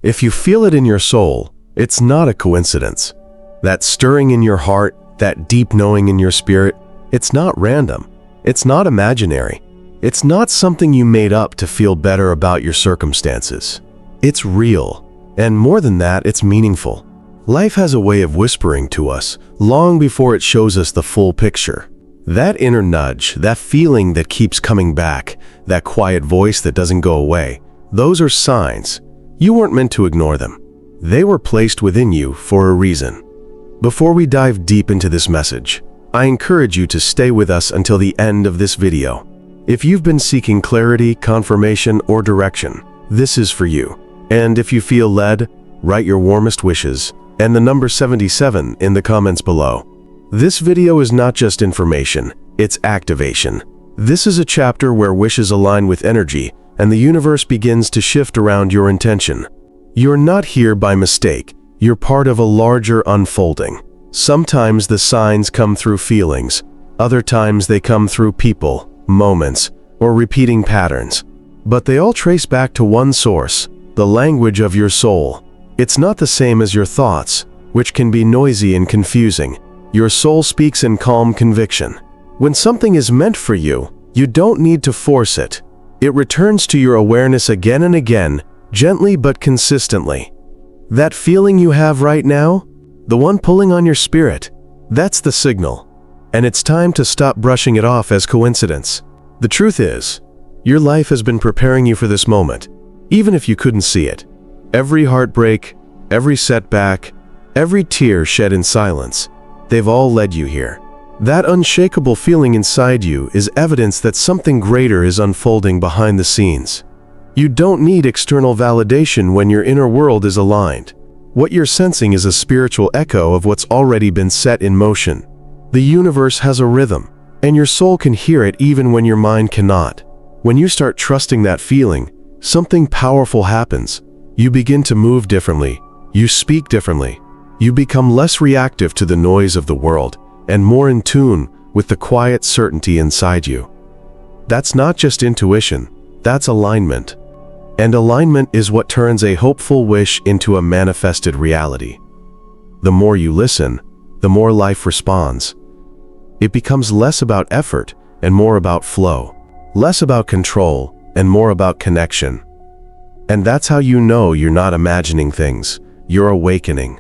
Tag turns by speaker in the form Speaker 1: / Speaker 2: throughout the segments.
Speaker 1: If you feel it in your soul, it's not a coincidence. That stirring in your heart, that deep knowing in your spirit, it's not random. It's not imaginary. It's not something you made up to feel better about your circumstances. It's real. And more than that, it's meaningful. Life has a way of whispering to us long before it shows us the full picture. That inner nudge, that feeling that keeps coming back, that quiet voice that doesn't go away, those are signs. You weren't meant to ignore them. They were placed within you for a reason. Before we dive deep into this message, I encourage you to stay with us until the end of this video. If you've been seeking clarity, confirmation, or direction, this is for you. And if you feel led, write your warmest wishes and the number 77 in the comments below. This video is not just information, it's activation. This is a chapter where wishes align with energy and the universe begins to shift around your intention. You're not here by mistake. You're part of a larger unfolding. Sometimes the signs come through feelings. Other times they come through people, moments, or repeating patterns. But they all trace back to one source, the language of your soul. It's not the same as your thoughts, which can be noisy and confusing. Your soul speaks in calm conviction. When something is meant for you, you don't need to force it. It returns to your awareness again and again, gently but consistently. That feeling you have right now, the one pulling on your spirit, that's the signal. And it's time to stop brushing it off as coincidence. The truth is, your life has been preparing you for this moment, even if you couldn't see it. Every heartbreak, every setback, every tear shed in silence, they've all led you here. That unshakable feeling inside you is evidence that something greater is unfolding behind the scenes. You don't need external validation when your inner world is aligned. What you're sensing is a spiritual echo of what's already been set in motion. The universe has a rhythm, and your soul can hear it even when your mind cannot. When you start trusting that feeling, something powerful happens. You begin to move differently. You speak differently. You become less reactive to the noise of the world and more in tune with the quiet certainty inside you. That's not just intuition, that's alignment. And alignment is what turns a hopeful wish into a manifested reality. The more you listen, the more life responds. It becomes less about effort and more about flow, less about control and more about connection. And that's how you know you're not imagining things, you're awakening.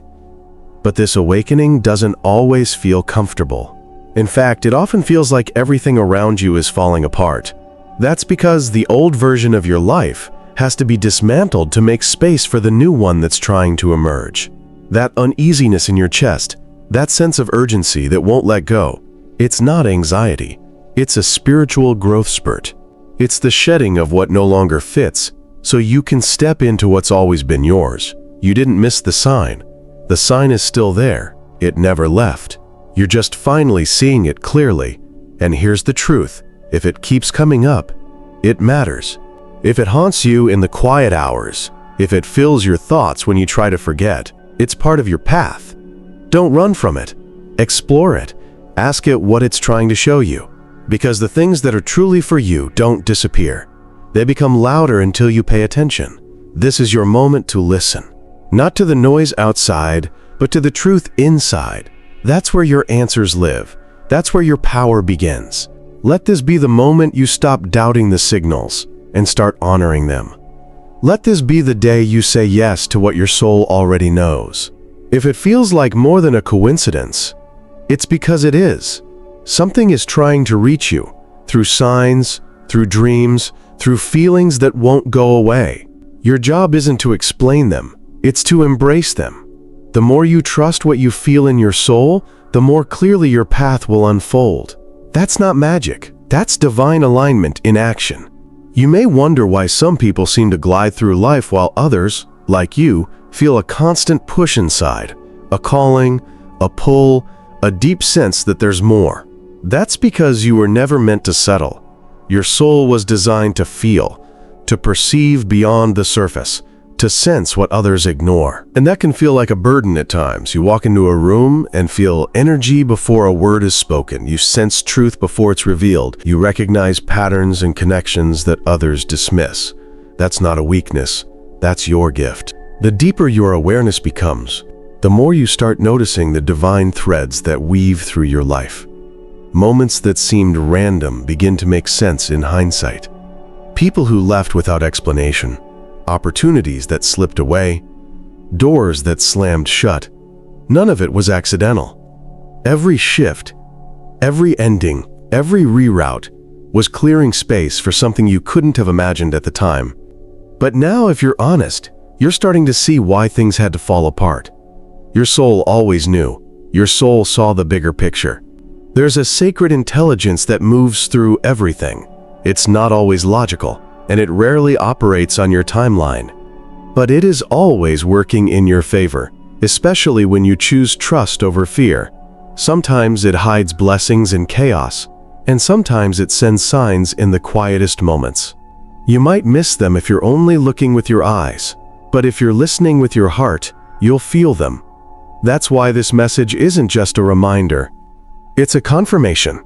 Speaker 1: But this awakening doesn't always feel comfortable. In fact, it often feels like everything around you is falling apart. That's because the old version of your life has to be dismantled to make space for the new one that's trying to emerge. That uneasiness in your chest, that sense of urgency that won't let go, it's not anxiety. It's a spiritual growth spurt. It's the shedding of what no longer fits, so you can step into what's always been yours. You didn't miss the sign. The sign is still there. It never left. You're just finally seeing it clearly. And here's the truth. If it keeps coming up, it matters. If it haunts you in the quiet hours, if it fills your thoughts when you try to forget, it's part of your path. Don't run from it. Explore it. Ask it what it's trying to show you. Because the things that are truly for you don't disappear. They become louder until you pay attention. This is your moment to listen. Not to the noise outside, but to the truth inside. That's where your answers live. That's where your power begins. Let this be the moment you stop doubting the signals and start honoring them. Let this be the day you say yes to what your soul already knows. If it feels like more than a coincidence, it's because it is. Something is trying to reach you through signs, through dreams, through feelings that won't go away. Your job isn't to explain them, it's to embrace them. The more you trust what you feel in your soul, the more clearly your path will unfold. That's not magic, that's divine alignment in action. You may wonder why some people seem to glide through life while others, like you, feel a constant push inside, a calling, a pull, a deep sense that there's more. That's because you were never meant to settle. Your soul was designed to feel, to perceive beyond the surface, to sense what others ignore. And that can feel like a burden at times. You walk into a room and feel energy before a word is spoken. You sense truth before it's revealed. You recognize patterns and connections that others dismiss. That's not a weakness. That's your gift. The deeper your awareness becomes, the more you start noticing the divine threads that weave through your life. Moments that seemed random begin to make sense in hindsight. People who left without explanation, opportunities that slipped away, doors that slammed shut, none of it was accidental. Every shift, every ending, every reroute was clearing space for something you couldn't have imagined at the time. But now, if you're honest, you're starting to see why things had to fall apart. Your soul always knew. Your soul saw the bigger picture. There's a sacred intelligence that moves through everything. It's not always logical, and it rarely operates on your timeline. But it is always working in your favor, especially when you choose trust over fear. Sometimes it hides blessings in chaos, and sometimes it sends signs in the quietest moments. You might miss them if you're only looking with your eyes, but if you're listening with your heart, you'll feel them. That's why this message isn't just a reminder. It's a confirmation.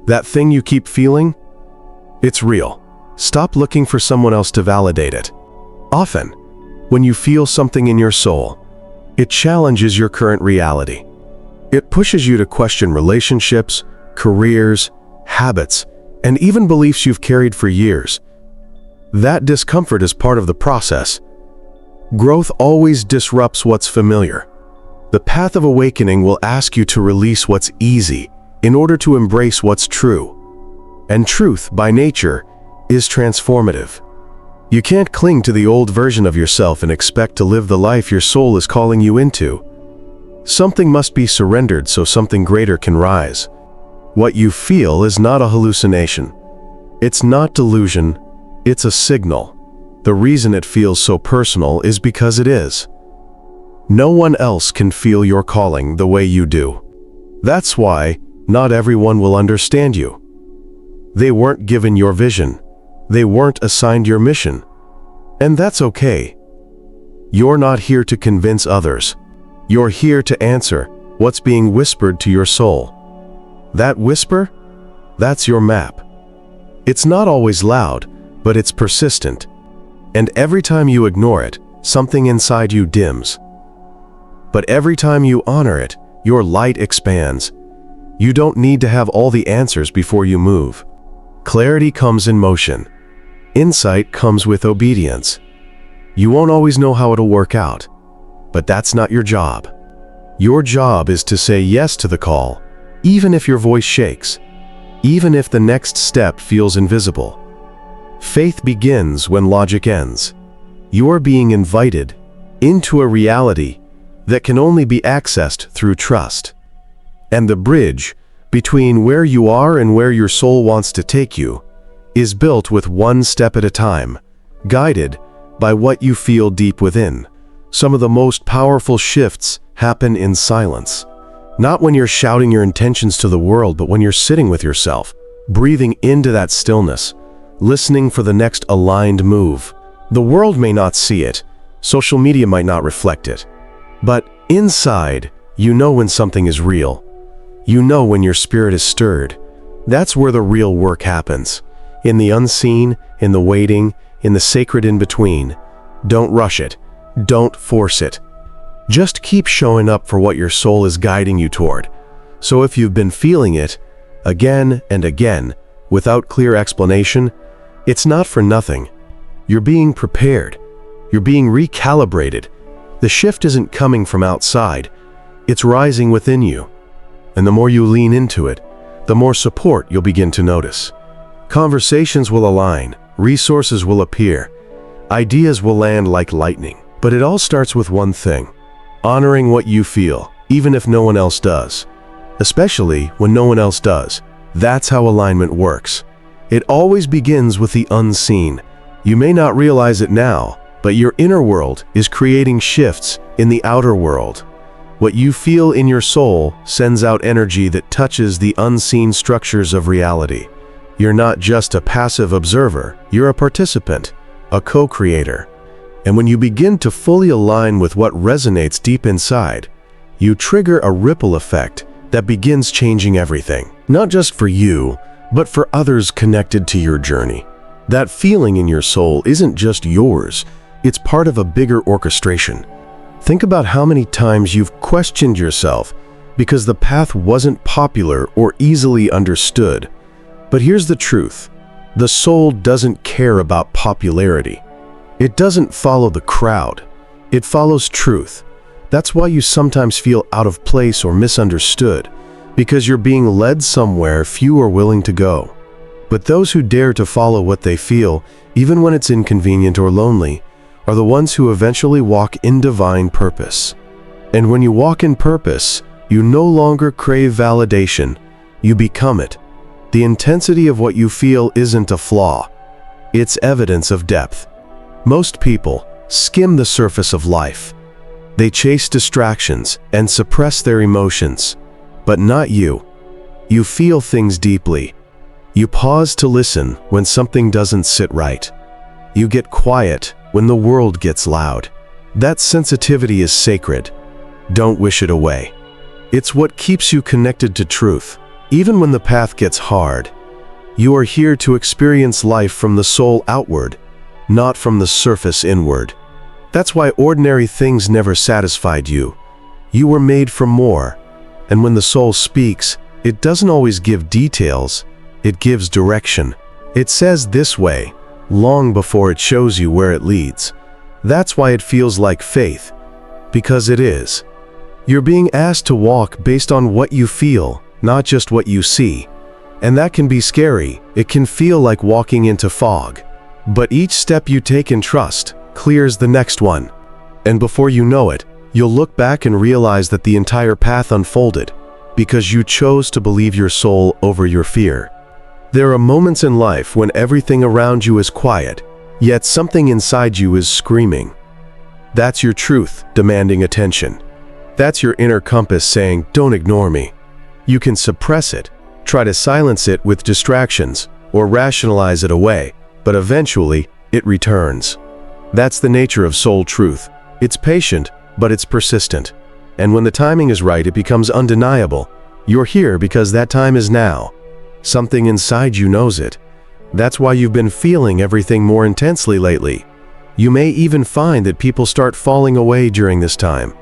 Speaker 1: That thing you keep feeling, it's real. Stop looking for someone else to validate it. Often, when you feel something in your soul, it challenges your current reality. It pushes you to question relationships, careers, habits, and even beliefs you've carried for years. That discomfort is part of the process. Growth always disrupts what's familiar. The path of awakening will ask you to release what's easy in order to embrace what's true. And truth, by nature, is transformative. You can't cling to the old version of yourself and expect to live the life your soul is calling you into. Something must be surrendered so something greater can rise. What you feel is not a hallucination. It's not delusion, it's a signal. The reason it feels so personal is because it is. No one else can feel your calling the way you do. That's why not everyone will understand you. They weren't given your vision. They weren't assigned your mission. And that's okay. You're not here to convince others. You're here to answer what's being whispered to your soul. That whisper? That's your map. It's not always loud, but it's persistent. And every time you ignore it, something inside you dims. But every time you honor it, your light expands. You don't need to have all the answers before you move. Clarity comes in motion. Insight comes with obedience. You won't always know how it'll work out, but that's not your job. Your job is to say yes to the call, even if your voice shakes, even if the next step feels invisible. Faith begins when logic ends. You are being invited into a reality that can only be accessed through trust. And the bridge between where you are and where your soul wants to take you is built with one step at a time, guided by what you feel deep within. Some of the most powerful shifts happen in silence. Not when you're shouting your intentions to the world, but when you're sitting with yourself, breathing into that stillness, listening for the next aligned move. The world may not see it, social media might not reflect it, but inside, you know when something is real. You know when your spirit is stirred. That's where the real work happens. In the unseen, in the waiting, in the sacred in-between. Don't rush it. Don't force it. Just keep showing up for what your soul is guiding you toward. So if you've been feeling it, again and again, without clear explanation, it's not for nothing. You're being prepared. You're being recalibrated. The shift isn't coming from outside. It's rising within you. And the more you lean into it, the more support you'll begin to notice. Conversations will align, resources will appear, ideas will land like lightning. But it all starts with one thing: honoring what you feel, even if no one else does. Especially when no one else does. That's how alignment works. It always begins with the unseen. You may not realize it now, but your inner world is creating shifts in the outer world. What you feel in your soul sends out energy that touches the unseen structures of reality. You're not just a passive observer, you're a participant, a co-creator. And when you begin to fully align with what resonates deep inside, you trigger a ripple effect that begins changing everything. Not just for you, but for others connected to your journey. That feeling in your soul isn't just yours, It's part of a bigger orchestration. Think about how many times you've questioned yourself because the path wasn't popular or easily understood. But here's the truth. The soul doesn't care about popularity. It doesn't follow the crowd. It follows truth. That's why you sometimes feel out of place or misunderstood, because you're being led somewhere few are willing to go. But those who dare to follow what they feel, even when it's inconvenient or lonely, are the ones who eventually walk in divine purpose. And when you walk in purpose, you no longer crave validation, you become it. The intensity of what you feel isn't a flaw. It's evidence of depth. Most people skim the surface of life. They chase distractions and suppress their emotions. But not you. You feel things deeply. You pause to listen when something doesn't sit right. You get quiet when the world gets loud. That sensitivity is sacred. Don't wish it away. It's what keeps you connected to truth. Even when the path gets hard, you are here to experience life from the soul outward, not from the surface inward. That's why ordinary things never satisfied you. You were made for more. And when the soul speaks, it doesn't always give details, it gives direction. It says this way, long before it shows you where it leads. That's why it feels like faith, because it is. You're being asked to walk based on what you feel, not just what you see. And that can be scary. It can feel like walking into fog. But each step you take in trust clears the next one. And before you know it, you'll look back and realize that the entire path unfolded because you chose to believe your soul over your fear. There are moments in life when everything around you is quiet, yet something inside you is screaming. That's your truth demanding attention. That's your inner compass saying, "Don't ignore me." You can suppress it, try to silence it with distractions, or rationalize it away, but eventually it returns. That's the nature of soul truth. It's patient, but it's persistent. And when the timing is right, it becomes undeniable. You're here because that time is now. Something inside you knows it. That's why you've been feeling everything more intensely lately. You may even find that people start falling away during this time.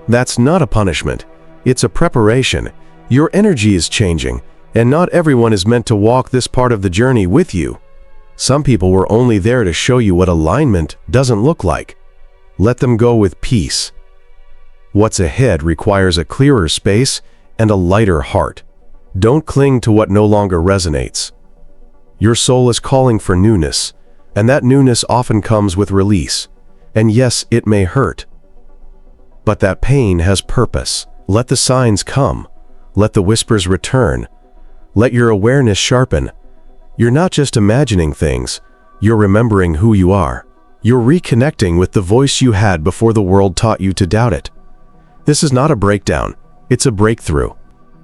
Speaker 1: That's not a punishment. It's a preparation. Your energy is changing, and not everyone is meant to walk this part of the journey with you. Some people were only there to show you what alignment doesn't look like. Let them go with peace. What's ahead requires a clearer space and a lighter heart. Don't cling to what no longer resonates. Your soul is calling for newness, and that newness often comes with release. And yes, it may hurt. But that pain has purpose. Let the signs come. Let the whispers return. Let your awareness sharpen. You're not just imagining things, you're remembering who you are. You're reconnecting with the voice you had before the world taught you to doubt it. This is not a breakdown, it's a breakthrough.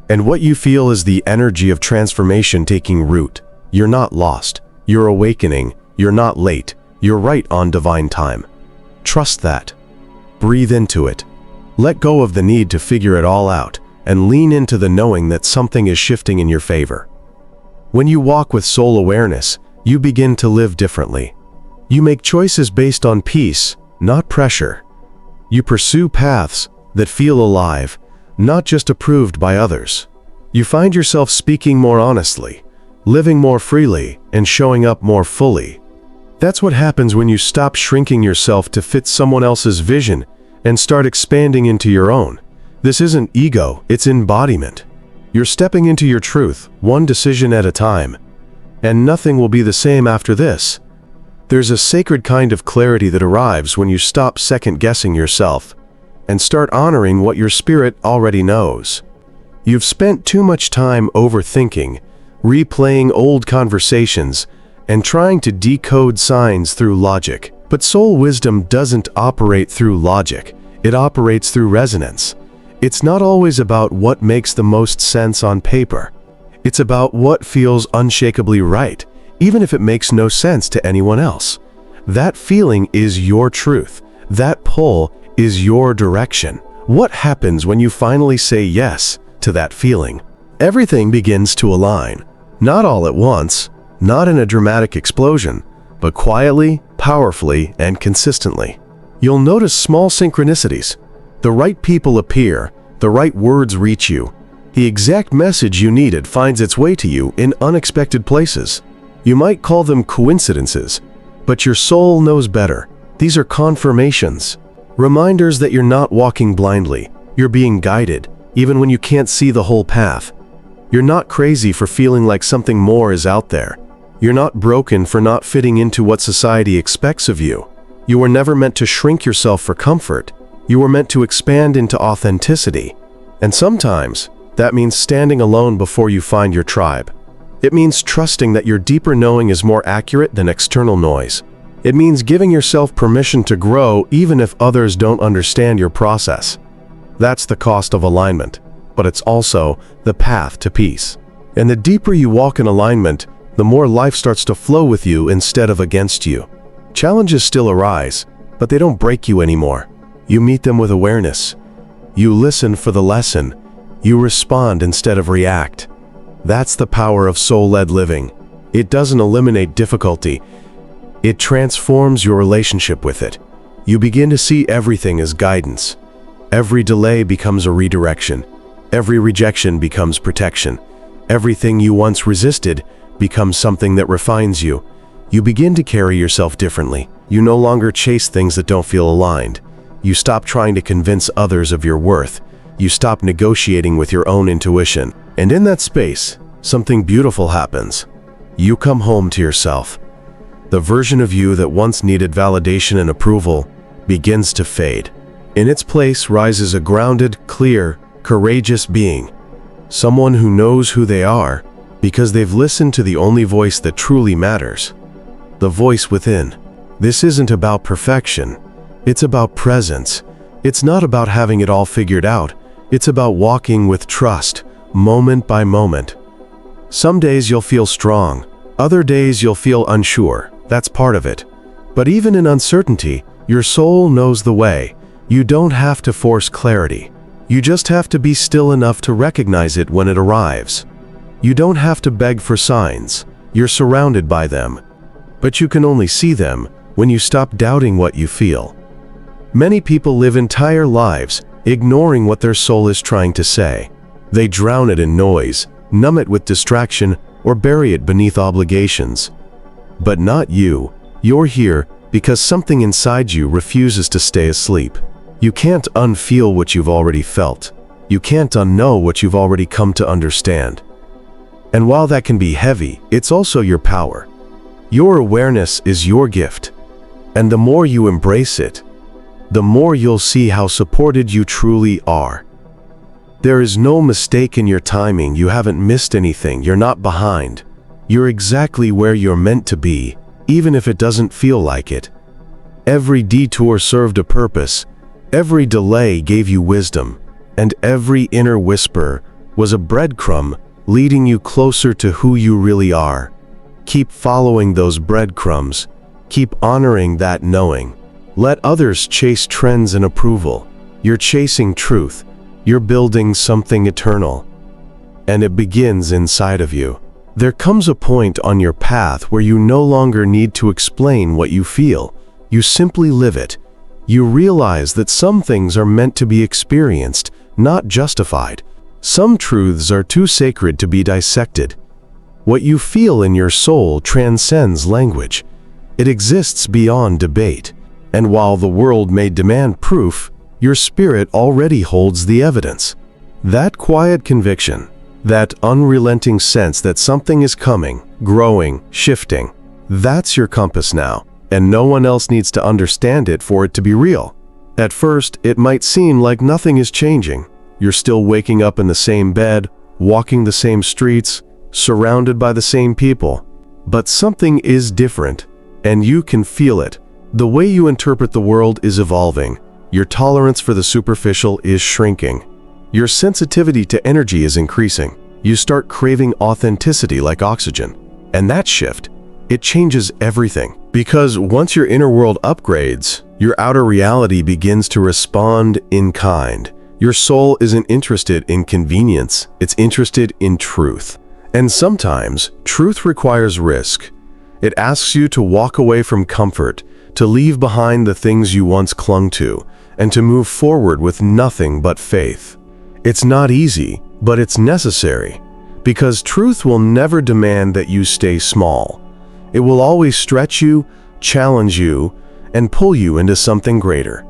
Speaker 1: And what you feel is the energy of transformation taking root. You're not lost, you're awakening, you're not late, you're right on divine time. Trust that. Breathe into it. Let go of the need to figure it all out, and lean into the knowing that something is shifting in your favor. When you walk with soul awareness, you begin to live differently. You make choices based on peace, not pressure. You pursue paths that feel alive, not just approved by others. You find yourself speaking more honestly, living more freely, and showing up more fully. That's what happens when you stop shrinking yourself to fit someone else's vision and start expanding into your own. This isn't ego, it's embodiment. You're stepping into your truth, one decision at a time. And nothing will be the same after this. There's a sacred kind of clarity that arrives when you stop second-guessing yourself and start honoring what your spirit already knows. You've spent too much time overthinking, replaying old conversations, and trying to decode signs through logic. But soul wisdom doesn't operate through logic, it operates through resonance. It's not always about what makes the most sense on paper. It's about what feels unshakably right, even if it makes no sense to anyone else. That feeling is your truth. That pull is your direction. What happens when you finally say yes to that feeling? Everything begins to align. Not all at once, not in a dramatic explosion, but quietly, powerfully, and consistently. You'll notice small synchronicities. The right people appear, the right words reach you. The exact message you needed finds its way to you in unexpected places. You might call them coincidences, but your soul knows better. These are confirmations, reminders that you're not walking blindly. You're being guided, even when you can't see the whole path. You're not crazy for feeling like something more is out there. You're not broken for not fitting into what society expects of you. You were never meant to shrink yourself for comfort. You were meant to expand into authenticity. And sometimes, that means standing alone before you find your tribe. It means trusting that your deeper knowing is more accurate than external noise. It means giving yourself permission to grow even if others don't understand your process. That's the cost of alignment, but it's also the path to peace. And the deeper you walk in alignment, the more life starts to flow with you instead of against you. Challenges still arise, but they don't break you anymore. You meet them with awareness. You listen for the lesson. You respond instead of react. That's the power of soul-led living. It doesn't eliminate difficulty. It transforms your relationship with it. You begin to see everything as guidance. Every delay becomes a redirection. Every rejection becomes protection. Everything you once resisted becomes something that refines you. You begin to carry yourself differently. You no longer chase things that don't feel aligned. You stop trying to convince others of your worth. You stop negotiating with your own intuition. And in that space, something beautiful happens. You come home to yourself. The version of you that once needed validation and approval begins to fade. In its place rises a grounded, clear, courageous being. Someone who knows who they are because they've listened to the only voice that truly matters. The voice within. This isn't about perfection. It's about presence. It's not about having it all figured out. It's about walking with trust, moment by moment. Some days you'll feel strong. Other days you'll feel unsure. That's part of it. But even in uncertainty, your soul knows the way. You don't have to force clarity. You just have to be still enough to recognize it when it arrives. You don't have to beg for signs. You're surrounded by them. But you can only see them when you stop doubting what you feel. Many people live entire lives ignoring what their soul is trying to say. They drown it in noise, numb it with distraction, or bury it beneath obligations. But not you. You're here because something inside you refuses to stay asleep. You can't unfeel what you've already felt. You can't unknow what you've already come to understand. And while that can be heavy, it's also your power. Your awareness is your gift. And the more you embrace it, the more you'll see how supported you truly are. There is no mistake in your timing. You haven't missed anything. You're not behind. You're exactly where you're meant to be, even if it doesn't feel like it. Every detour served a purpose. Every delay gave you wisdom, and every inner whisper was a breadcrumb leading you closer to who you really are. Keep following those breadcrumbs. Keep honoring that knowing. Let others chase trends and approval. You're chasing truth. You're building something eternal. And it begins inside of you. There comes a point on your path where you no longer need to explain what you feel. You simply live it. You realize that some things are meant to be experienced, not justified. Some truths are too sacred to be dissected. What you feel in your soul transcends language. It exists beyond debate. And while the world may demand proof, your spirit already holds the evidence. That quiet conviction, that unrelenting sense that something is coming, growing, shifting, that's your compass now, and no one else needs to understand it for it to be real. At first, it might seem like nothing is changing. You're still waking up in the same bed, walking the same streets, surrounded by the same people. But something is different, and you can feel it. The way you interpret the world is evolving. Your tolerance for the superficial is shrinking. Your sensitivity to energy is increasing. You start craving authenticity like oxygen. And that shift, it changes everything. Because once your inner world upgrades, your outer reality begins to respond in kind. Your soul isn't interested in convenience, it's interested in truth. And sometimes, truth requires risk. It asks you to walk away from comfort, to leave behind the things you once clung to, and to move forward with nothing but faith. It's not easy, but it's necessary, because truth will never demand that you stay small. It will always stretch you, challenge you, and pull you into something greater.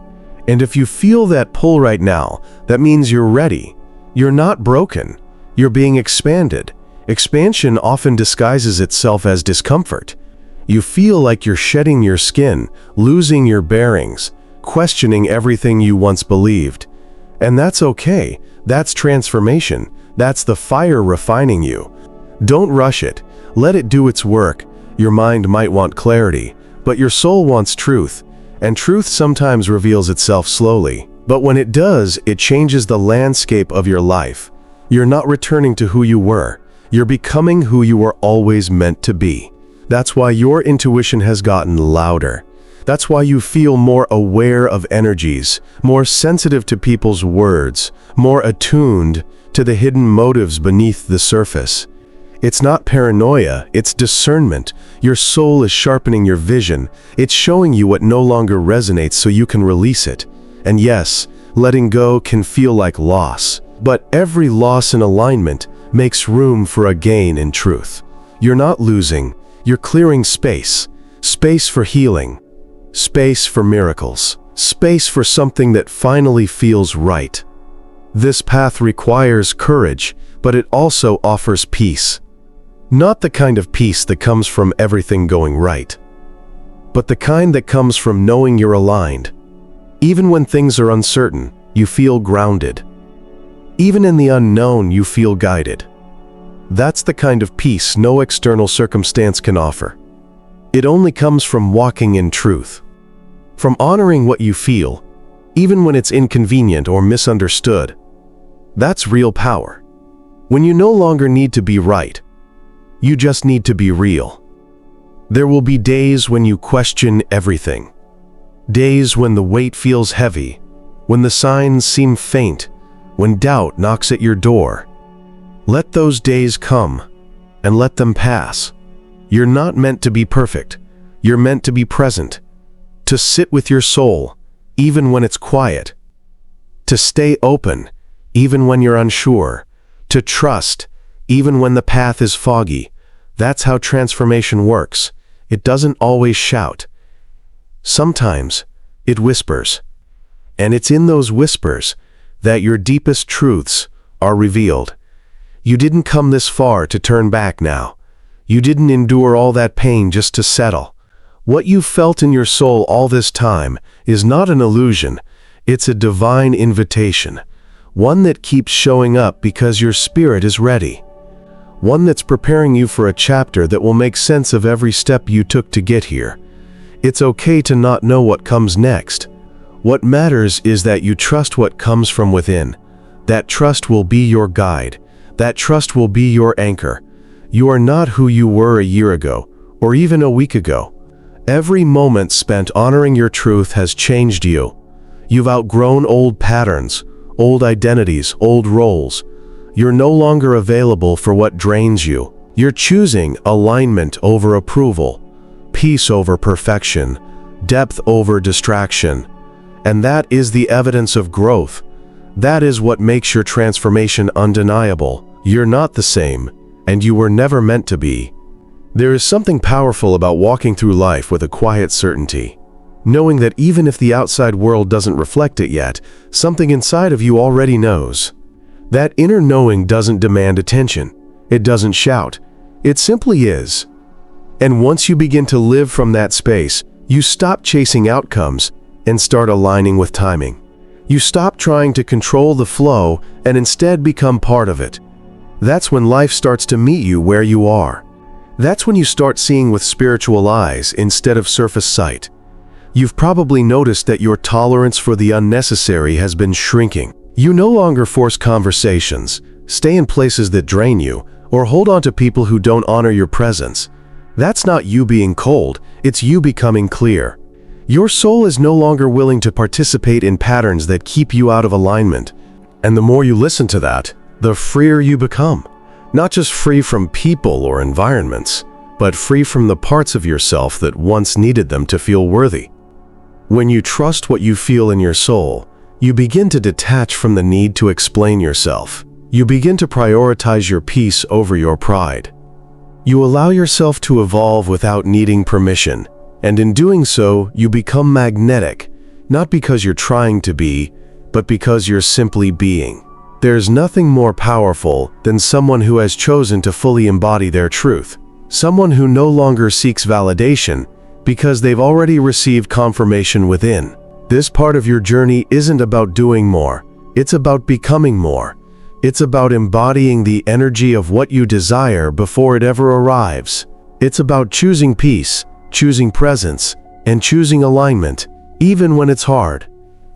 Speaker 1: And if you feel that pull right now, that means you're ready. You're not broken. You're being expanded. Expansion often disguises itself as discomfort. You feel like you're shedding your skin, losing your bearings, questioning everything you once believed. And that's okay. That's transformation. That's the fire refining you. Don't rush it. Let it do its work. Your mind might want clarity, but your soul wants truth. And truth sometimes reveals itself slowly. But when it does, it changes the landscape of your life. You're not returning to who you were. You're becoming who you were always meant to be. That's why your intuition has gotten louder. That's why you feel more aware of energies, more sensitive to people's words, more attuned to the hidden motives beneath the surface. It's not paranoia, it's discernment. Your soul is sharpening your vision. It's showing you what no longer resonates so you can release it. And yes, letting go can feel like loss, but every loss in alignment makes room for a gain in truth. You're not losing, you're clearing space. Space for healing. Space for miracles. Space for something that finally feels right. This path requires courage, but it also offers peace. Not the kind of peace that comes from everything going right, but the kind that comes from knowing you're aligned. Even when things are uncertain, you feel grounded. Even in the unknown, you feel guided. That's the kind of peace no external circumstance can offer. It only comes from walking in truth, from honoring what you feel, even when it's inconvenient or misunderstood. That's real power. When you no longer need to be right, you just need to be real. There will be days when you question everything. Days when the weight feels heavy, when the signs seem faint, when doubt knocks at your door. Let those days come, and let them pass. You're not meant to be perfect. You're meant to be present, to sit with your soul, even when it's quiet, to stay open, even when you're unsure, to trust, even when the path is foggy. That's how transformation works. It doesn't always shout. Sometimes it whispers. And it's in those whispers that your deepest truths are revealed. You didn't come this far to turn back now. You didn't endure all that pain just to settle. What you felt in your soul all this time is not an illusion. It's a divine invitation. One that keeps showing up because your spirit is ready. One that's preparing you for a chapter that will make sense of every step you took to get here. It's okay to not know what comes next. What matters is that you trust what comes from within. That trust will be your guide. That trust will be your anchor. You are not who you were a year ago, or even a week ago. Every moment spent honoring your truth has changed you. You've outgrown old patterns, old identities, old roles. You're no longer available for what drains you. You're choosing alignment over approval, peace over perfection, depth over distraction. And that is the evidence of growth. That is what makes your transformation undeniable. You're not the same, and you were never meant to be. There is something powerful about walking through life with a quiet certainty, knowing that even if the outside world doesn't reflect it yet, something inside of you already knows. That inner knowing doesn't demand attention. It doesn't shout. It simply is. And once you begin to live from that space, you stop chasing outcomes and start aligning with timing. You stop trying to control the flow and instead become part of it. That's when life starts to meet you where you are. That's when you start seeing with spiritual eyes instead of surface sight. You've probably noticed that your tolerance for the unnecessary has been shrinking. You no longer force conversations, stay in places that drain you, or hold on to people who don't honor your presence. That's not you being cold, it's you becoming clear. Your soul is no longer willing to participate in patterns that keep you out of alignment. And the more you listen to that, the freer you become. Not just free from people or environments, but free from the parts of yourself that once needed them to feel worthy. When you trust what you feel in your soul, you begin to detach from the need to explain yourself. You begin to prioritize your peace over your pride. You allow yourself to evolve without needing permission, and in doing so, you become magnetic, not because you're trying to be, but because you're simply being. There's nothing more powerful than someone who has chosen to fully embody their truth, someone who no longer seeks validation because they've already received confirmation within. This part of your journey isn't about doing more, it's about becoming more. It's about embodying the energy of what you desire before it ever arrives. It's about choosing peace, choosing presence, and choosing alignment, even when it's hard.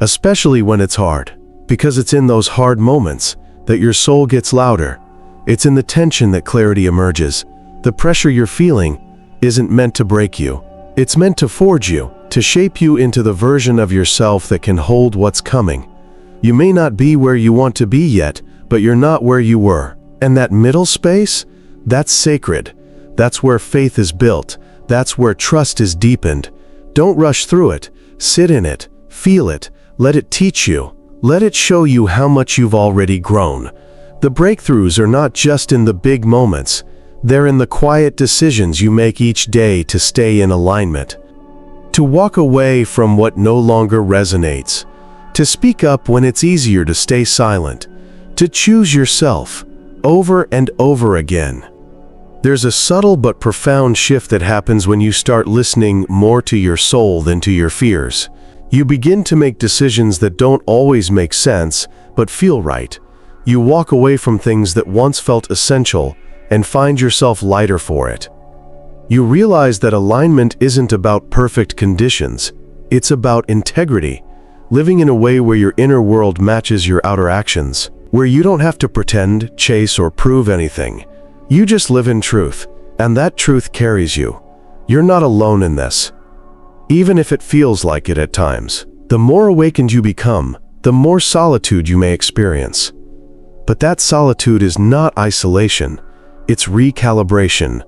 Speaker 1: Especially when it's hard, because it's in those hard moments that your soul gets louder. It's in the tension that clarity emerges. The pressure you're feeling isn't meant to break you. It's meant to forge you, to shape you into the version of yourself that can hold what's coming. You may not be where you want to be yet, but you're not where you were. And that middle space, that's sacred. That's where faith is built. That's where trust is deepened. Don't rush through it. Sit in it. Feel it. Let it teach you. Let it show you how much you've already grown. The breakthroughs are not just in the big moments. They're in the quiet decisions you make each day to stay in alignment. To walk away from what no longer resonates. To speak up when it's easier to stay silent. To choose yourself over and over again. There's a subtle but profound shift that happens when you start listening more to your soul than to your fears. You begin to make decisions that don't always make sense, but feel right. You walk away from things that once felt essential and find yourself lighter for it. You realize that alignment isn't about perfect conditions. It's about integrity, living in a way where your inner world matches your outer actions, where you don't have to pretend, chase, or prove anything. You just live in truth, and that truth carries you. You're not alone in this. Even if it feels like it at times, the more awakened you become, the more solitude you may experience. But that solitude is not isolation, it's recalibration.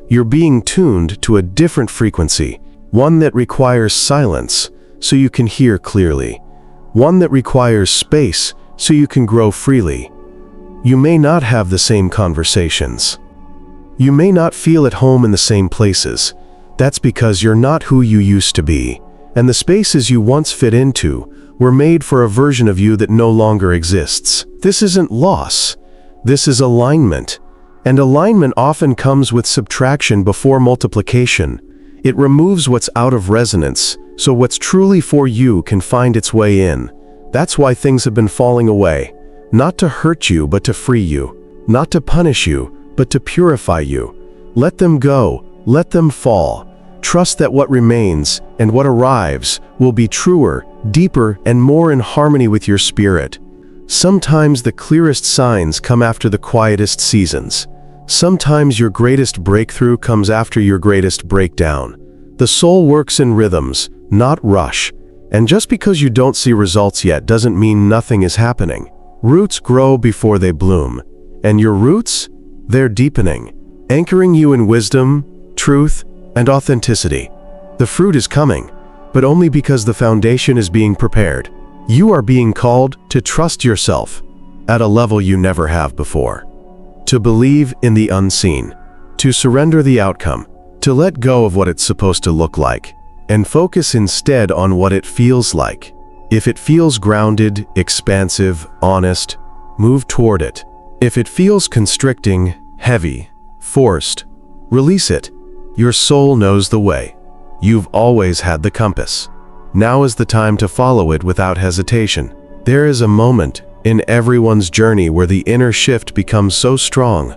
Speaker 1: You're being tuned to a different frequency, one that requires silence so you can hear clearly, one that requires space so you can grow freely. You may not have the same conversations. You may not feel at home in the same places. That's because you're not who you used to be, and the spaces you once fit into were made for a version of you that no longer exists. This isn't loss. This is alignment. And alignment often comes with subtraction before multiplication. It removes what's out of resonance, so what's truly for you can find its way in. That's why things have been falling away. Not to hurt you, but to free you. Not to punish you, but to purify you. Let them go. Let them fall. Trust that what remains and what arrives will be truer, deeper, and more in harmony with your spirit. Sometimes the clearest signs come after the quietest seasons. Sometimes your greatest breakthrough comes after your greatest breakdown. The soul works in rhythms, not rush. And just because you don't see results yet doesn't mean nothing is happening. Roots grow before they bloom. And your roots, they're deepening, anchoring you in wisdom, truth, and authenticity. The fruit is coming, but only because the foundation is being prepared. You are being called to trust yourself at a level you never have before. To believe in the unseen, to surrender the outcome, to let go of what it's supposed to look like, and focus instead on what it feels like. If it feels grounded, expansive, honest, move toward it. If it feels constricting, heavy, forced, release it. Your soul knows the way. You've always had the compass. Now is the time to follow it without hesitation. There is a moment in everyone's journey where the inner shift becomes so strong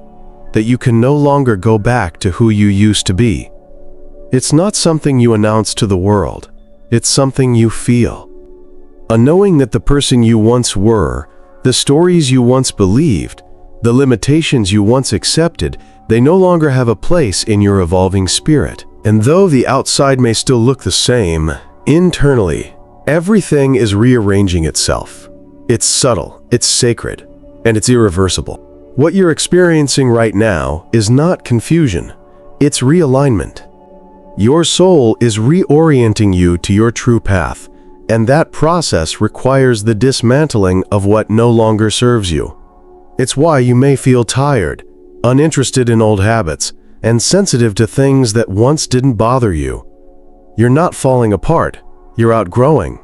Speaker 1: that you can no longer go back to who you used to be. It's not something you announce to the world. It's something you feel. A knowing that the person you once were, the stories you once believed, the limitations you once accepted, they no longer have a place in your evolving spirit. And though the outside may still look the same, internally, everything is rearranging itself. It's subtle, it's sacred, and it's irreversible. What you're experiencing right now is not confusion. It's realignment. Your soul is reorienting you to your true path, and that process requires the dismantling of what no longer serves you. It's why you may feel tired, uninterested in old habits, and sensitive to things that once didn't bother you. You're not falling apart, you're outgrowing.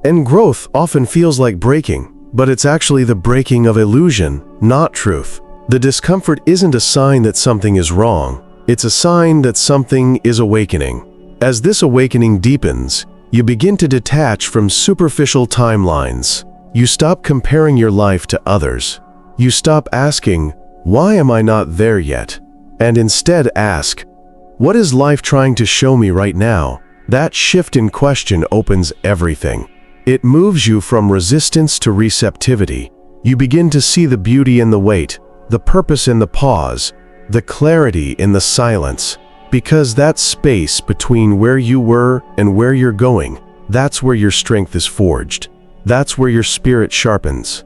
Speaker 1: And growth often feels like breaking, but it's actually the breaking of illusion, not truth. The discomfort isn't a sign that something is wrong, it's a sign that something is awakening. As this awakening deepens, you begin to detach from superficial timelines. You stop comparing your life to others. You stop asking, "Why am I not there yet?" And instead ask, "What is life trying to show me right now?" That shift in question opens everything. It moves you from resistance to receptivity. You begin to see the beauty in the wait, the purpose in the pause, the clarity in the silence. Because that space between where you were and where you're going, that's where your strength is forged. That's where your spirit sharpens.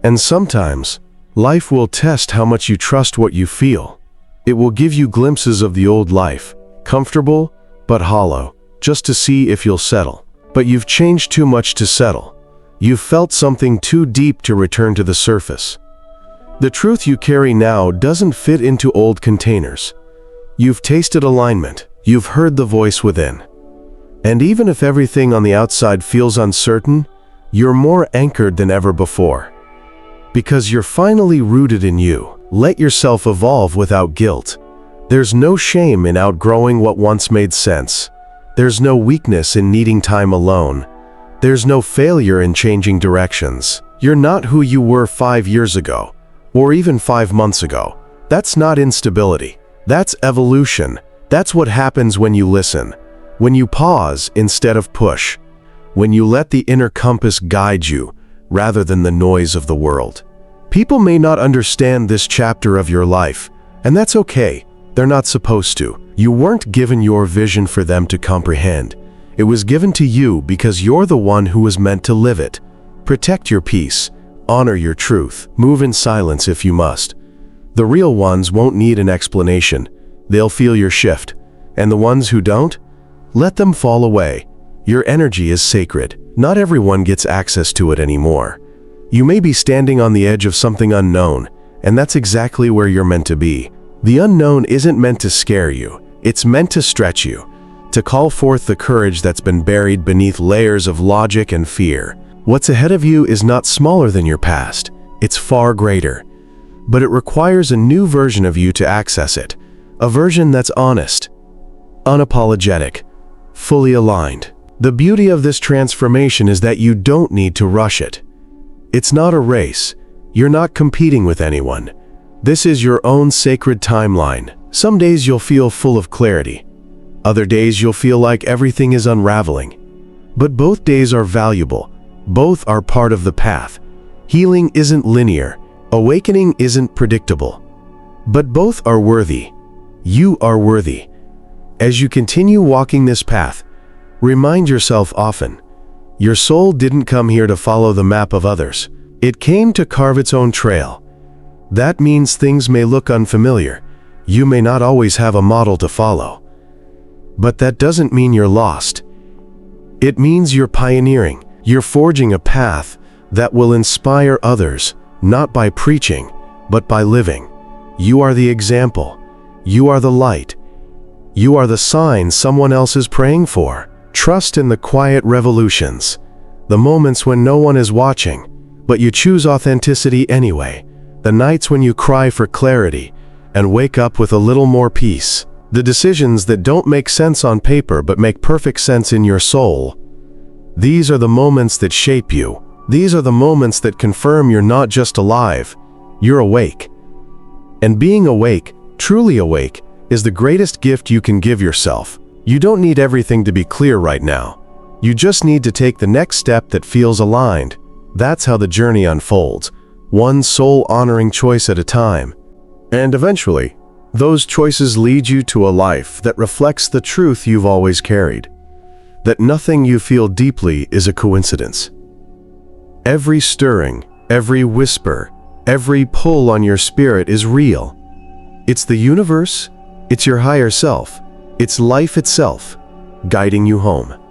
Speaker 1: And sometimes, life will test how much you trust what you feel. It will give you glimpses of the old life, comfortable but hollow, just to see if you'll settle. But you've changed too much to settle. You've felt something too deep to return to the surface. The truth you carry now doesn't fit into old containers. You've tasted alignment. You've heard the voice within. And even if everything on the outside feels uncertain, you're more anchored than ever before. Because you're finally rooted in you. Let yourself evolve without guilt. There's no shame in outgrowing what once made sense. There's no weakness in needing time alone. There's no failure in changing directions. You're not who you were 5 years ago, or even 5 months ago. That's not instability. That's evolution. That's what happens when you listen, when you pause instead of push, when you let the inner compass guide you rather than the noise of the world. People may not understand this chapter of your life, and that's okay. They're not supposed to. You weren't given your vision for them to comprehend. It was given to you because you're the one who was meant to live it. Protect your peace. Honor your truth. Move in silence if you must. The real ones won't need an explanation. They'll feel your shift. And the ones who don't? Let them fall away. Your energy is sacred. Not everyone gets access to it anymore. You may be standing on the edge of something unknown, and that's exactly where you're meant to be. The unknown isn't meant to scare you. It's meant to stretch you, to call forth the courage that's been buried beneath layers of logic and fear. What's ahead of you is not smaller than your past. It's far greater. But it requires a new version of you to access it. A version that's honest, unapologetic, fully aligned. The beauty of this transformation is that you don't need to rush it. It's not a race. You're not competing with anyone. This is your own sacred timeline. Some days you'll feel full of clarity. Other days you'll feel like everything is unraveling. But both days are valuable. Both are part of the path. Healing isn't linear. Awakening isn't predictable. But both are worthy. You are worthy. As you continue walking this path, remind yourself often, your soul didn't come here to follow the map of others. It came to carve its own trail. That means things may look unfamiliar. You may not always have a model to follow. But that doesn't mean you're lost. It means you're pioneering. You're forging a path that will inspire others, not by preaching, but by living. You are the example. You are the light. You are the sign someone else is praying for. Trust in the quiet revolutions, the moments when no one is watching, but you choose authenticity anyway, the nights when you cry for clarity and wake up with a little more peace, the decisions that don't make sense on paper but make perfect sense in your soul. These are the moments that shape you. These are the moments that confirm you're not just alive, you're awake. And being awake, truly awake, is the greatest gift you can give yourself. You don't need everything to be clear right now. You just need to take the next step that feels aligned. That's how the journey unfolds, one soul-honoring choice at a time. And eventually, those choices lead you to a life that reflects the truth you've always carried. That nothing you feel deeply is a coincidence. Every stirring, every whisper, every pull on your spirit is real. It's the universe, It's your higher self. It's life itself, guiding you home.